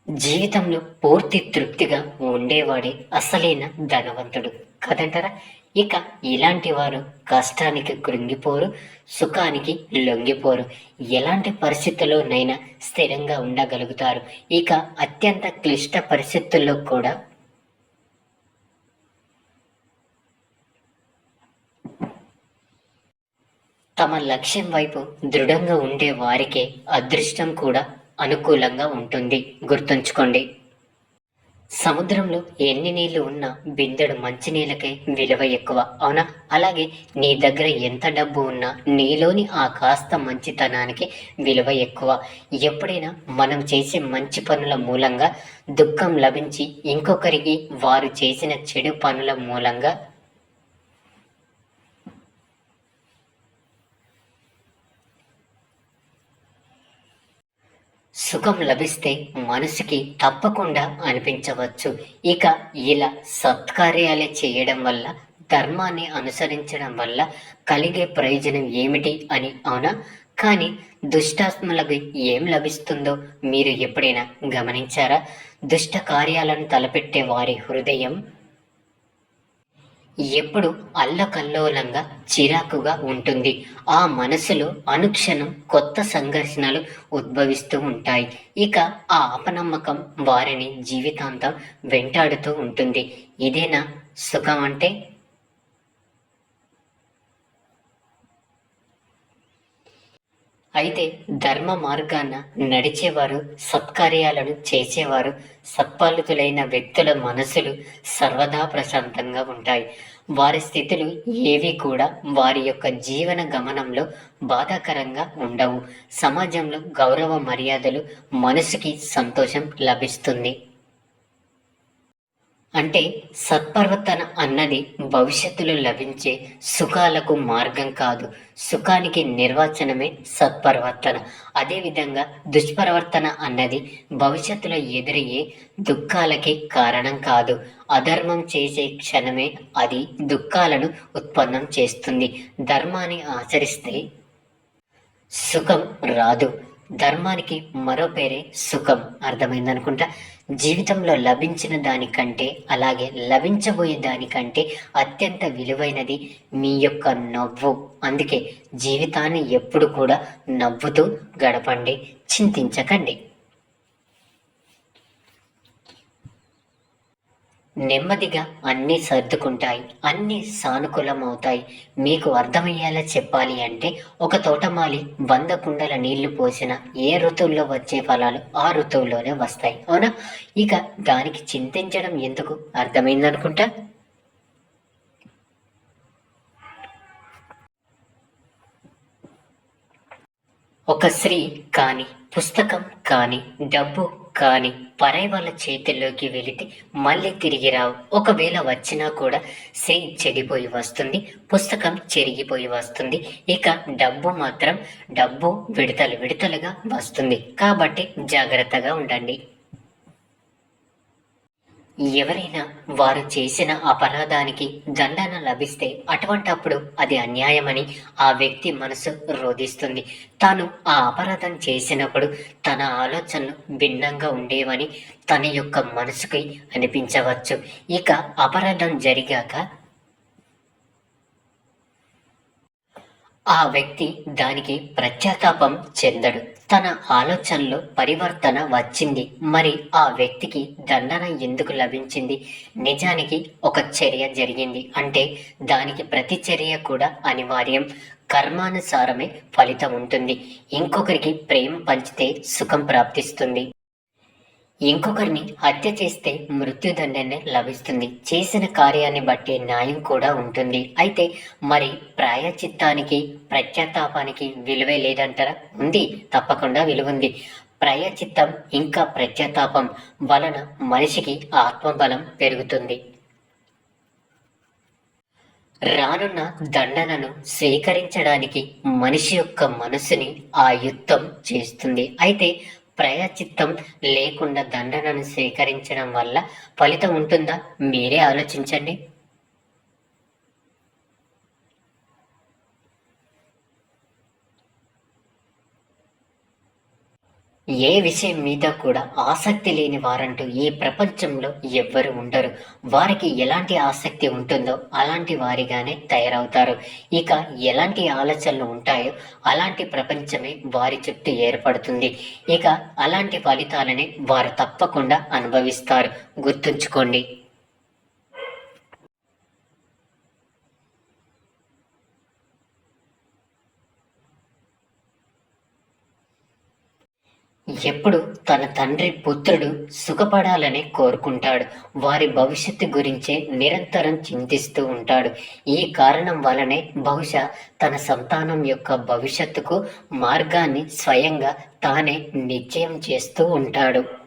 జీవితంలో పూర్తి తృప్తిగా ఉండేవాడే అసలైన ధనవంతుడు కదంటారా. ఇక ఇలాంటి వారు కష్టానికి కృంగిపోరు, సుఖానికి లొంగిపోరు. ఎలాంటి పరిస్థితుల్లోనైనా స్థిరంగా ఉండగలుగుతారు. ఇక అత్యంత క్లిష్ట పరిస్థితుల్లో కూడా తమ లక్ష్యం వైపు దృఢంగా ఉండే వారికే అదృష్టం కూడా అనుకూలంగా ఉంటుంది. గుర్తుంచుకోండి. సముద్రంలో ఎన్ని నీళ్లు ఉన్నా బిందెడు మంచినీళ్ళకే విలువ ఎక్కువ, అవునా? అలాగే నీ దగ్గర ఎంత డబ్బు ఉన్నా నీలోని ఆ కాస్త మంచితనానికి విలువ ఎక్కువ. ఎప్పుడైనా మనం చేసే మంచి పనుల మూలంగా దుఃఖం లభించి ఇంకొకరికి వారు చేసిన చెడు పనుల మూలంగా సుఖం లభిస్తే మనసుకి తప్పకుండా అనిపించవచ్చు. ఇక ఇలా సత్కార్యాలే చేయడం వల్ల, ధర్మాన్ని అనుసరించడం వల్ల కలిగే ప్రయోజనం ఏమిటి అని, అవునా? కానీ దుష్టాత్మలకు ఏం లభిస్తుందో మీరు ఎప్పుడైనా గమనించారా? దుష్ట కార్యాలను తలపెట్టే వారి హృదయం ఎప్పుడు అల్లకల్లోలంగా చిరాకుగా ఉంటుంది. ఆ మనసులో అనుక్షణం కొత్త సంఘర్షణలు ఉద్భవిస్తూ ఉంటాయి. ఇక ఆ అపనమ్మకం వారిని జీవితాంతం వెంటాడుతూ ఉంటుంది. ఇదేనా సుఖం అంటే? అయితే ధర్మ మార్గాన నడిచేవారు, సత్కార్యాలను చేసేవారు, సత్పాలితులైన వ్యక్తుల మనసులు సర్వదా ప్రశాంతంగా ఉంటాయి. వారి స్థితులు ఏవి కూడా వారి యొక్క జీవన గమనంలో బాధాకరంగా ఉండవు. సమాజంలో గౌరవ మర్యాదలు, మనసుకి సంతోషం లభిస్తుంది. అంటే సత్ప్రవర్తన అన్నది భవిష్యత్తులో లభించే సుఖాలకు మార్గం కాదు. సుఖానికి నిర్వచనమే సత్ప్రవర్తన. అదేవిధంగా దుష్ప్రవర్తన అన్నది భవిష్యత్తులో ఎదురయ్యే దుఃఖాలకి కారణం కాదు. అధర్మం చేసే క్షణమే అది దుఃఖాలను ఉత్పన్నం చేస్తుంది. ధర్మాన్ని ఆచరిస్తే సుఖం రాదు. ధర్మానికి మరో పేరే సుఖం. అర్థమైందనుకుంటా. జీవితంలో లభించిన దానికంటే, అలాగే లభించబోయే దానికంటే అత్యంత విలువైనది మీ యొక్క నవ్వు. అందుకే జీవితాన్ని ఎప్పుడు కూడా నవ్వుతూ గడపండి, చింతించకండి. నెమ్మదిగా అన్నీ సర్దుకుంటాయి, అన్నీ సానుకూలమవుతాయి. మీకు అర్థమయ్యేలా చెప్పాలి అంటే, ఒక తోటమాలి 100 కుండల నీళ్లు పోసినా ఏ ఋతువుల్లో వచ్చే ఫలాలు ఆ ఋతువుల్లోనే వస్తాయి, అవునా? ఇక దానికి చింతించడం ఎందుకు? అర్థమైందనుకుంటా. ఒక స్త్రీ కానీ, పుస్తకం కానీ, డబ్బు కానీ పరాయి వాళ్ళ చేతుల్లోకి వెళితే మళ్ళీ తిరిగి రావు. ఒకవేళ వచ్చినా కూడా స్త్రీ చెడిపోయి వస్తుంది, పుస్తకం చెరిగిపోయి వస్తుంది. ఇక డబ్బు మాత్రం డబ్బు విడతలు విడతలుగా వస్తుంది. కాబట్టి జాగ్రత్తగా ఉండండి. ఎవరైనా వారు చేసిన అపరాధానికి దండన లభిస్తే అటువంటప్పుడు అది అన్యాయమని ఆ వ్యక్తి మనసు రోధిస్తుంది. తాను ఆ అపరాధం చేసినప్పుడు తన ఆలోచనలు భిన్నంగా ఉండేవని తన యొక్క మనసుకి అనిపించవచ్చు. ఇక అపరాధం జరిగాక ఆ వ్యక్తి దానికి పశ్చాత్తాపం చెందడు. తన ఆలోచనలో పరివర్తన వచ్చింది. మరి ఆ వ్యక్తికి దండన ఎందుకు లభించింది? నిజానికి ఒక చర్య జరిగింది అంటే దానికి ప్రతిచర్య కూడా అనివార్యం. కర్మానుసారమే ఫలితం ఉంటుంది. ఇంకొకరికి ప్రేమ పంచితే సుఖం ప్రాప్తిస్తుంది. ఇంకొకరిని హత్య చేస్తే మృత్యుదండనే లభిస్తుంది. చేసిన కార్యాన్ని బట్టి న్యాయం కూడా ఉంటుంది. అయితే మరి ప్రాయశ్చిత్తానికి, పశ్చాత్తాపానికి విలువే లేదంటారా? ఉంది, తప్పకుండా విలువ ఉంది. ప్రాయశ్చిత్తం ఇంకా పశ్చాత్తాపం వలన మనిషికి ఆత్మబలం పెరుగుతుంది. రానున్న దండనను స్వీకరించడానికి మనిషి యొక్క మనసుని ఆయుత్తం చేస్తుంది. అయితే ప్రాయశ్చిత్తం లేకుండా దండనను స్వీకరించడం వల్ల ఫలితం ఉంటుందా? మీరే ఆలోచించండి. ఏ విషయం మీద కూడా ఆసక్తి లేని వారంటూ ఈ ప్రపంచంలో ఎవ్వరు ఉండరు. వారికి ఎలాంటి ఆసక్తి ఉంటుందో అలాంటి వారిగానే తయారవుతారు. ఇక ఎలాంటి ఆలోచనలు ఉంటాయో అలాంటి ప్రపంచమే వారి చుట్టూ ఏర్పడుతుంది. ఇక అలాంటి ఫలితాలని వారు తప్పకుండా అనుభవిస్తారు. గుర్తుంచుకోండి. ఎప్పుడు తన తండ్రి పుత్రుడు సుఖపడాలని కోరుకుంటాడు. వారి భవిష్యత్తు గురించే నిరంతరం చింతిస్తూ ఉంటాడు. ఈ కారణం వలనే బహుశా తన సంతానం యొక్క భవిష్యత్తుకు మార్గాన్ని స్వయంగా తానే నిశ్చయం చేస్తూ ఉంటాడు.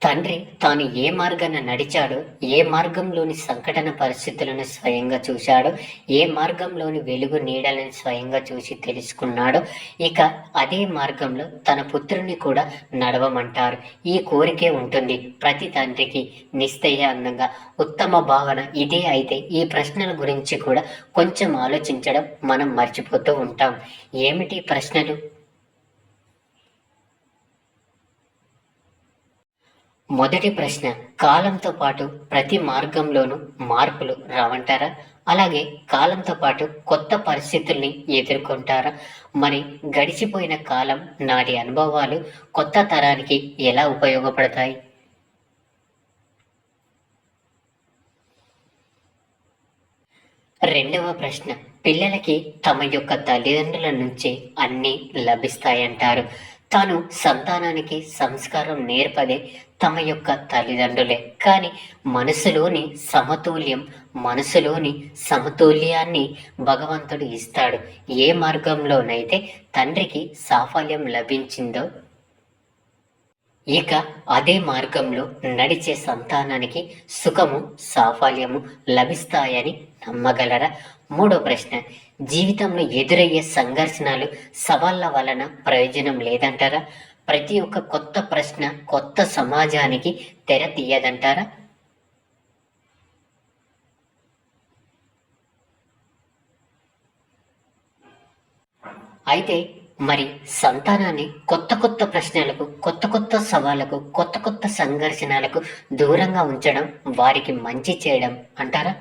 తండ్రి తాను ఏ మార్గాన నడిచాడో, ఏ మార్గంలోని సంఘటన పరిస్థితులను స్వయంగా చూశాడో, ఏ మార్గంలోని వెలుగు నీడలను స్వయంగా చూసి తెలుసుకున్నాడో, ఇక అదే మార్గంలో తన పుత్రుని కూడా నడవమంటారు. ఈ కోరికే ఉంటుంది ప్రతి తండ్రికి. నిశ్చయంగా ఉత్తమ భావన ఇదే. అయితే ఈ ప్రశ్నల గురించి కూడా కొంచెం ఆలోచించడం మనం మర్చిపోతూ ఉంటాం. ఏమిటి ప్రశ్నలు? మొదటి ప్రశ్న, కాలంతో పాటు ప్రతి మార్గంలోనూ మార్పులు రావంటారా? అలాగే కాలంతో పాటు కొత్త పరిస్థితుల్ని ఎదుర్కొంటారా? మరి గడిచిపోయిన కాలం నాటి అనుభవాలు కొత్త తరానికి ఎలా ఉపయోగపడతాయి? రెండవ ప్రశ్న, పిల్లలకి తమ యొక్క తల్లిదండ్రుల నుంచి అన్నీ లభిస్తాయంటారు. తాను సంతానానికి సంస్కారం నేర్పదే తమ యొక్క తల్లిదండ్రులే. కానీ మనసులోని సమతుల్యం, మనసులోని సమతుల్యాన్ని భగవంతుడు ఇస్తాడు. ఏ మార్గంలోనైతే తండ్రికి సాఫల్యం లభించిందో ఇక అదే మార్గంలో నడిచే సంతానానికి సుఖము, సాఫల్యము లభిస్తాయని నమ్మగలరా? మూడో ప్రశ్న, జీవితంలో ఎదురయ్యే సంఘర్షణలు, సవాళ్ళ వలన ప్రయోజనం లేదంటారా? ప్రతి ఒక్క కొత్త ప్రశ్న కొత్త సమాజానికి తెర తీయదంటారా? అయితే మరి సంతానాన్ని కొత్త కొత్త ప్రశ్నలకు, కొత్త కొత్త సవాళ్లకు, కొత్త కొత్త సంఘర్షణలకు దూరంగా ఉంచడం వారికి మంచి చేయడం అంటారా?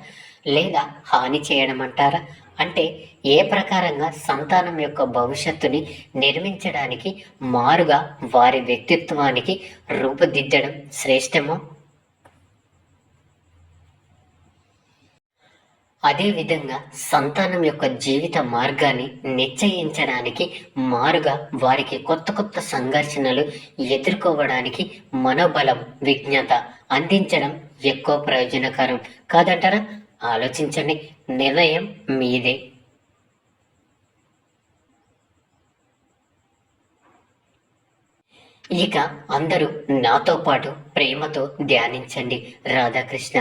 లేదా హాని చేయడం అంటారా? అంటే ఏ ప్రకారంగా సంతానం యొక్క భవిష్యత్తుని నిర్మించడానికి, మారుగా వారి వ్యక్తిత్వానికి రూపుదిద్దడం శ్రేష్టమో? అదేవిధంగా సంతానం యొక్క జీవిత మార్గాన్ని నిశ్చయించడానికి, మారుగా వారికి కొత్త కొత్త సంఘర్షణలు ఎదుర్కోవడానికి మనోబలం, విజ్ఞత అందించడం ఎక్కువ ప్రయోజనకరం కాదంటారా? ఆలోచించండి. నిర్ణయం మీదే. ఇక అందరూ నాతో పాటు ప్రేమతో ధ్యానించండి. రాధాకృష్ణ.